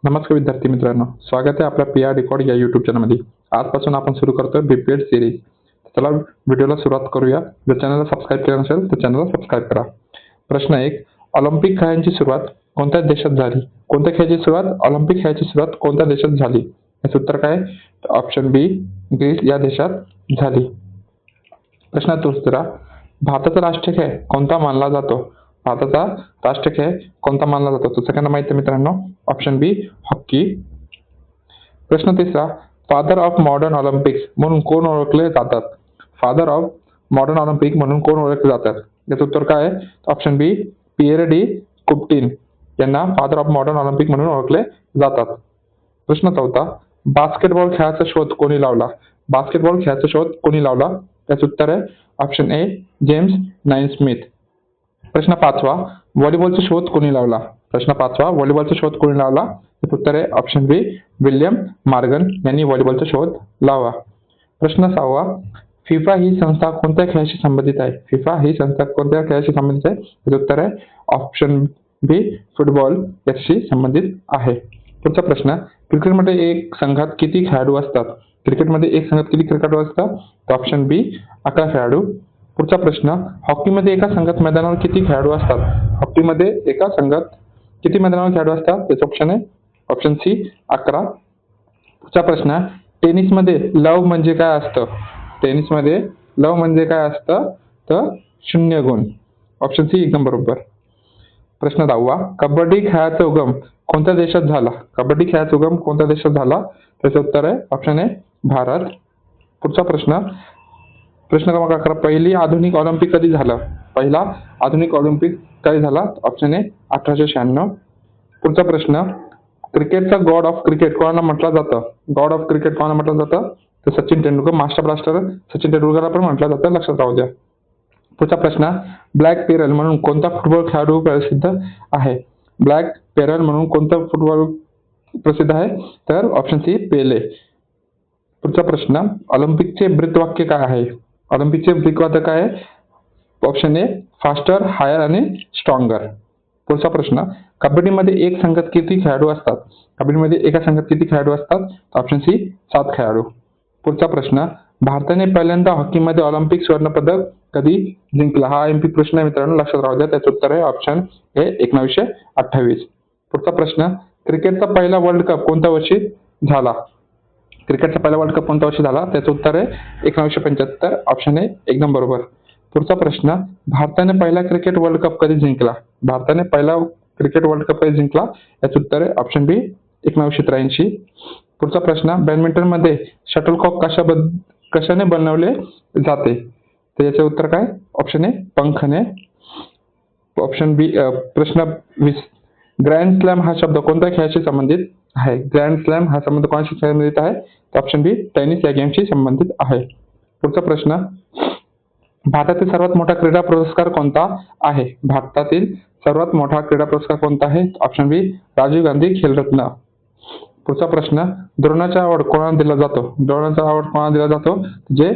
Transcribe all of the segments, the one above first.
नमस्कार विद्यार्थी मित्रांनो, स्वागत आहे आपल्या पी आर रेकॉर्ड या यूट्यूब चॅनलमध्ये. आजपासून आपण सुरू करतोय बीपीएड सिरीज. चला व्हिडिओला सुरुवात करूया. जर चॅनलला सबस्क्राईब केलं नसेल तर चॅनलला सबस्क्राईब करा. प्रश्न 1. ऑलिम्पिक खेळांची सुरुवात कोणत्या देशात झाली? कोणत्या खेळाची सुरुवात? ऑलिम्पिक खेळाची सुरुवात कोणत्या देशात झाली? याचं उत्तर काय? ऑप्शन बी, ग्रीस या देशात झाली. प्रश्न दुसरा. भारताचा राष्ट्रीय खेळ कोणता मानला जातो? भारताचा राष्ट्रीय खेळ कोणता मानला जातो? तर सगळ्यांना माहिती आहे मित्रांनो, ऑप्शन बी, हॉकी. प्रश्न तिसरा. फादर ऑफ मॉडर्न ऑलिम्पिक्स म्हणून कोण ओळखले जातात? फादर ऑफ मॉडर्न ऑलिम्पिक म्हणून कोण ओळखले जातात? याचं उत्तर काय आहे? ऑप्शन बी, पिएर डी कुबर्टिन यांना फादर ऑफ मॉडर्न ऑलिम्पिक म्हणून ओळखले जातात. प्रश्न चौथा. बास्केटबॉल खेळाचा शोध कोणी लावला? बास्केटबॉल खेळाचा शोध कोणी लावला? त्याचं उत्तर आहे ऑप्शन ए, जेम्स नाइस्मिथ. प्रश्न 5वा. व्हॉलीबॉलचा शोध कोणी लावला? प्रश्न 5वा. व्हॉलीबॉलचा शोध कोणी लावला? त्याचं उत्तर आहे ऑप्शन बी, विल्यम मॉर्गन यांनी व्हॉलीबॉलचा शोध लावला. प्रश्न 6वा. फिफा ही संस्था कोणत्या खेळाशी संबंधित आहे? फिफा ही संस्था कोणत्या खेळाशी संबंधित आहे? त्याचं उत्तर आहे ऑप्शन बी, फुटबॉल याशी संबंधित आहे. पुढचा प्रश्न. क्रिकेटमध्ये एक संघात किती खेळाडू असतात? क्रिकेटमध्ये एक संघात किती खेळाडू असतात? तर ऑप्शन बी, 11 खेळाडू. पुढचा प्रश्न. हॉकीमध्ये एका संघात मैदानावर किती खेळाडू असतात? हॉकीमध्ये एका संघात किती मैदानावर खेळाडू असतात? त्याचं ऑप्शन आहे ऑप्शन सी, 11. पुढचा प्रश्न. टेनिसमध्ये लव म्हणजे काय असतं? टेनिसमध्ये लव म्हणजे काय असतं? तर 0 गुण. ऑप्शन सी एकदम बरोबर. प्रश्न 10वा. कबड्डी खेळाचा उगम कोणत्या देशात झाला? कबड्डी खेळाचा उगम कोणत्या देशात झाला? त्याचं उत्तर आहे ऑप्शन ए, भारत. पुढचा प्रश्न. प्रश्न क्रमांक 11. पहिली आधुनिक ऑलिम्पिक कधी झालं? पहिला आधुनिक ऑलिम्पिक कधी झाला? Option A, 1896. पुढचा प्रश्न. क्रिकेटचा गॉड ऑफ क्रिकेट कोणाला म्हटलं जातं? गॉड ऑफ क्रिकेट कोणाला म्हटलं जातं? तर सचिन तेंडुलकर, मास्टर ब्लास्टर सचिन तेंडुलकरला पण म्हटलं जातं, लक्षात राहू द्या. पुढचा प्रश्न. ब्लॅक पेरल म्हणून कोणता फुटबॉल खेळाडू प्रसिद्ध आहे? ब्लॅक पेरल म्हणून कोणता फुटबॉल प्रसिद्ध आहे? तर ऑप्शन सी, पेले. पुढचा प्रश्न. ऑलिम्पिकचे ब्रीदवाक्य काय आहे? ऑलिम्पिकचे ब्रीदवाक्य काय आहे? ऑप्शन ए, फास्टर, हायर आणि स्ट्रॉंगर. पुढचा प्रश्न. कबड्डीमध्ये एक संघात किती खेळाडू असतात? कबड्डीमध्ये एका संघात किती खेळाडू असतात? ऑप्शन सी, 7 खेळाडू. पुढचा प्रश्न. भारताने पहिल्यांदा हॉकीमध्ये ऑलिम्पिक सुवर्णपदक कधी जिंकला? हा एमपी प्रश्न आहे मित्रांनो, लक्षात राहू द्या. त्याचं उत्तर आहे ऑप्शन ए, 1928. पुढचा प्रश्न. क्रिकेटचा पहिला वर्ल्ड कप कोणत्या वर्षी झाला? क्रिकेटचा पहिला वर्ल्ड कप कोणत्या वर्षी झाला? त्याचं उत्तर आहे 1975. ऑप्शन ए एकदम बरोबर. पुढचा प्रश्न. भारताने पहिला क्रिकेट वर्ल्ड कप कधी जिंकला? भारताने पहिला क्रिकेट वर्ल्ड कप कधी जिंकला? याचं उत्तर आहे ऑप्शन बी, 1983. पुढचा प्रश्न. बॅडमिंटनमध्ये शटलकॉक कशाने बनवले जाते? तर याचे उत्तर काय? ऑप्शन ए, पंखने. Option B. प्रश्न 20. ग्रँड स्लॅम हा शब्द कोणत्या खेळाशी संबंधित आहे? ग्रँड स्लॅम हा शब्द कोणाशी संबंधित आहे? तर ऑप्शन बी, टेनिस या गेमशी संबंधित आहे. पुढचा प्रश्न. भारतातील सर्वात मोठा क्रीडा पुरस्कार कोणता आहे? भारतातील सर्वात मोठा क्रीडा पुरस्कार कोणता आहे? ऑप्शन बी, राजीव गांधी खेलरत्न. पुढचा प्रश्न. द्रोणाचा अवॉर्ड कोणाला दिला जातो? द्रोणाचा अवॉर्ड कोणाला दिला जातो? जे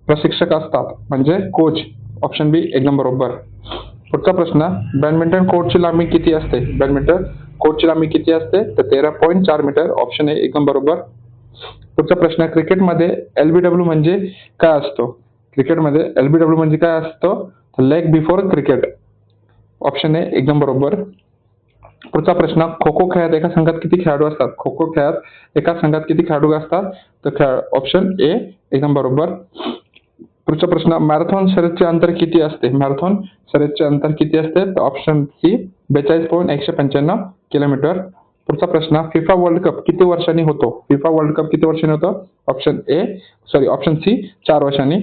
प्रशिक्षक असतात, म्हणजे कोच. ऑप्शन बी एकदम बरोबर. पुढचा प्रश्न. बॅडमिंटन कोर्टची लांबी किती असते? बॅडमिंटन कोर्टची लांबी किती असते? तर 13.4 मीटर. ऑप्शन ए एकदम बरोबर. पुढचा प्रश्न. क्रिकेटमध्ये एलबीडब्ल्यू म्हणजे काय असतो? क्रिकेटमध्ये एलबीडब्ल्यू म्हणजे काय असतो? तर leg before cricket. Option A एकदम बरोबर. पुढचा प्रश्न. खो खो खेळात एका संघात किती खेळाडू असतात? खो खो खेळात एका संघात किती खेळाडू असतात? तर ऑप्शन ए एकदम बरोबर. पुढचा प्रश्न. मॅरेथॉन शर्यतीचे अंतर किती असते? मॅरेथॉन शर्यतीचे अंतर किती असते? तर ऑप्शन सी, 42.195 किलोमीटर. पुढचा प्रश्न. फिफा वर्ल्ड कप किती वर्षांनी होतो? फिफा वर्ल्ड कप किती वर्षांनी होतो? ऑप्शन सी, 4 वर्षांनी.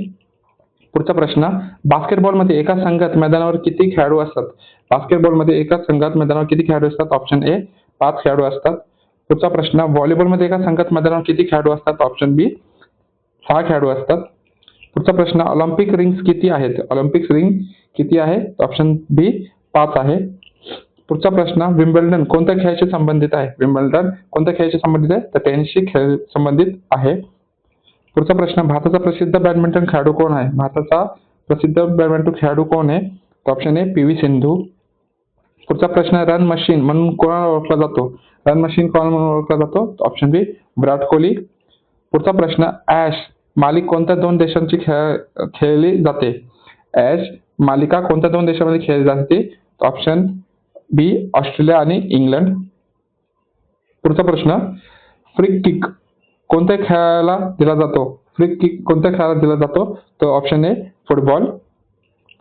पुढचा प्रश्न. बास्केटबॉलमध्ये एका संघात मैदानावर किती खेळाडू असतात? बास्केटबॉलमध्ये एका संघात मैदानावर किती खेळाडू असतात? ऑप्शन ए, 5 खेळाडू असतात. पुढचा प्रश्न. व्हॉलीबॉलमध्ये एका संघात मैदानावर किती खेळाडू असतात? ऑप्शन बी, 6 खेळाडू असतात. पुढचा प्रश्न. ऑलिम्पिक रिंग्स किती आहेत? ऑलिम्पिक रिंग किती आहे? ऑप्शन बी, 5 आहे. पुढचा प्रश्न. विम्बल्डन कोणत्या खेळाशी संबंधित आहे? विम्बल्डन कोणत्या खेळाशी संबंधित आहे? तर टेनिसशी खेळ संबंधित आहे. पुढचा प्रश्न. भारताचा प्रसिद्ध बॅडमिंटन खेळाडू कोण आहे? भारताचा प्रसिद्ध बॅडमिंटन खेळाडू कोण आहे? Option A, P V Sindhu. पुढचा प्रश्न. रन मशीन म्हणून कोणाला ओळखला जातो? रन मशीन कॉल म्हणून ओळखला जातो? ऑप्शन बी विराट कोहली. पुढचा प्रश्न, ॲश मालिका कोणत्या दोन देशांची खेळली जाते? ॲश मालिका कोणत्या दोन देशांमध्ये खेळली जाते? ऑप्शन बी ऑस्ट्रेलिया आणि इंग्लंड. पुढचा प्रश्न, फ्री किक कोणत्या खेळाला दिला जातो? फ्री किक कोणत्या खेळाला दिला जातो? तो ऑप्शन ए फुटबॉल.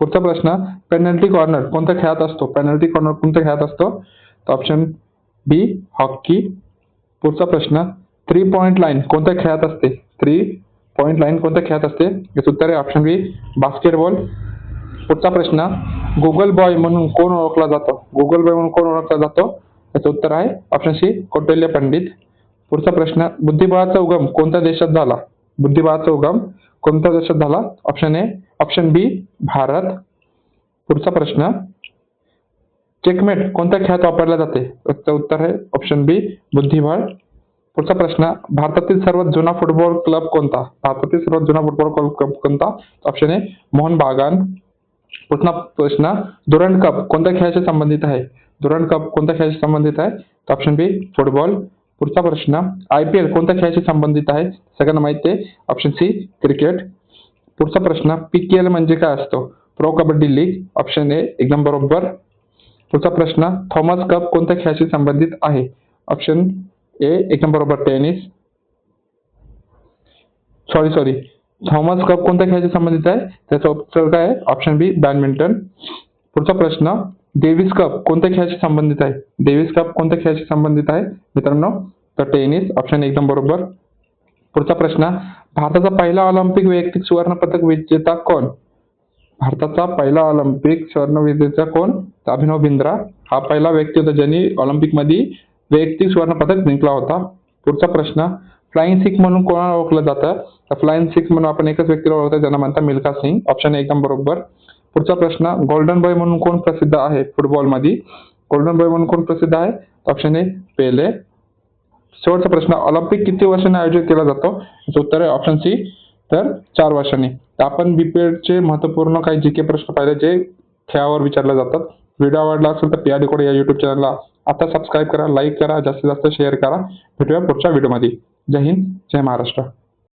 पुढचा प्रश्न, पेनल्टी कॉर्नर कोणत्या खेळात असतो? पेनल्टी कॉर्नर कोणत्या खेळात असतो? तर ऑप्शन बी हॉकी. पुढचा प्रश्न, 3 पॉइंट लाईन कोणत्या खेळात असते? 3 पॉइंट लाईन कोणत्या खेळात असते? याचं उत्तर आहे ऑप्शन बी बास्केटबॉल. पुढचा प्रश्न, गुगल बॉय म्हणून कोण ओळखला जातो? गुगल बॉय म्हणून कोण ओळखला जातो? याचं उत्तर आहे ऑप्शन सी कौटिल्य पंडित. पुढचा प्रश्न, बुद्धिबळाचा उगम कोणत्या देशात झाला? बुद्धिबळाचा उगम कोणत्या देशात झाला? ऑप्शन बी भारत. पुढचा प्रश्न, चेकमेट कोणत्या खेळात वापरले जाते? याचं उत्तर आहे ऑप्शन बी बुद्धिबळ. पुढचा प्रश्न, भारतातील सर्वात जुना फुटबॉल क्लब कोणता? भारतातील सर्वात जुना फुटबॉल क्लब कोणता? ऑप्शन ए मोहन बागान. पुढचा प्रश्न, दुरंड कप कोणत्या खेळाशी संबंधित आहे? दुरंड कप कोणत्या खेळाशी संबंधित आहे? ऑप्शन बी फुटबॉल. पुढचा प्रश्न, IPL कोणत्या खेळाशी संबंधित आहे? सगळ्यांना माहिती आहे ऑप्शन सी क्रिकेट. पुढचा प्रश्न, PKL म्हणजे काय असतो? Pro kabaddi league. Option A एकदम बरोबर. पुढचा प्रश्न, थॉमस कप कोणत्या खेळाशी संबंधित आहे? ऑप्शन ए एकदम बरोबर टेनिस. सॉरी थॉमस कप कोणत्या खेळाशी संबंधित आहे? त्याचं उत्तर काय आहे? ऑप्शन बी बॅडमिंटन. पुढचा प्रश्न, डेव्हिस कप कोणत्या खेळाशी संबंधित आहे? डेव्हिस कप कोणत्या खेळाशी संबंधित आहे मित्रांनो? तर टेनिस. ऑप्शन एकदम बरोबर. पुढचा प्रश्न, भारताचा पहिला ऑलिम्पिक वैयक्तिक सुवर्ण पदक विजेता कोण? भारताचा पहिला ऑलिम्पिक सुवर्ण विजेता कोण? तर अभिनव बिंद्रा हा पहिला व्यक्ती होता ज्यांनी ऑलिम्पिकमध्ये वैयक्तिक सुवर्ण पदक जिंकला होता. पुढचा प्रश्न, फ्लाइंग सिख म्हणून कोणाला ओळखलं जातं? तर फ्लाइंग सिख म्हणून आपण एकच व्यक्तीला ओळखतो ज्यांना म्हणतात मिल्खा सिंग. ऑप्शन एकदम बरोबर. पुढचा प्रश्न, गोल्डन बॉय म्हणून कोण प्रसिद्ध आहे फुटबॉलमध्ये? गोल्डन बॉय म्हणून कोण प्रसिद्ध आहे? ऑप्शन ए पेले. शेवटचा प्रश्न, ऑलिम्पिक किती वर्षांनी आयोजित केला जातो? याचं उत्तर आहे ऑप्शन सी तर 4 वर्षांनी. तर आपण बीपीएडचे महत्त्वपूर्ण काही जीके प्रश्न पाहिले जे खेळावर विचारले जातात. व्हिडिओ आवडला असेल तर PR Decode या YouTube चॅनलला आता सबस्क्राईब करा, लाईक करा, जास्तीत जास्त शेअर करा. भेटूया पुढच्या व्हिडिओमध्ये. जय हिंद, जय महाराष्ट्र.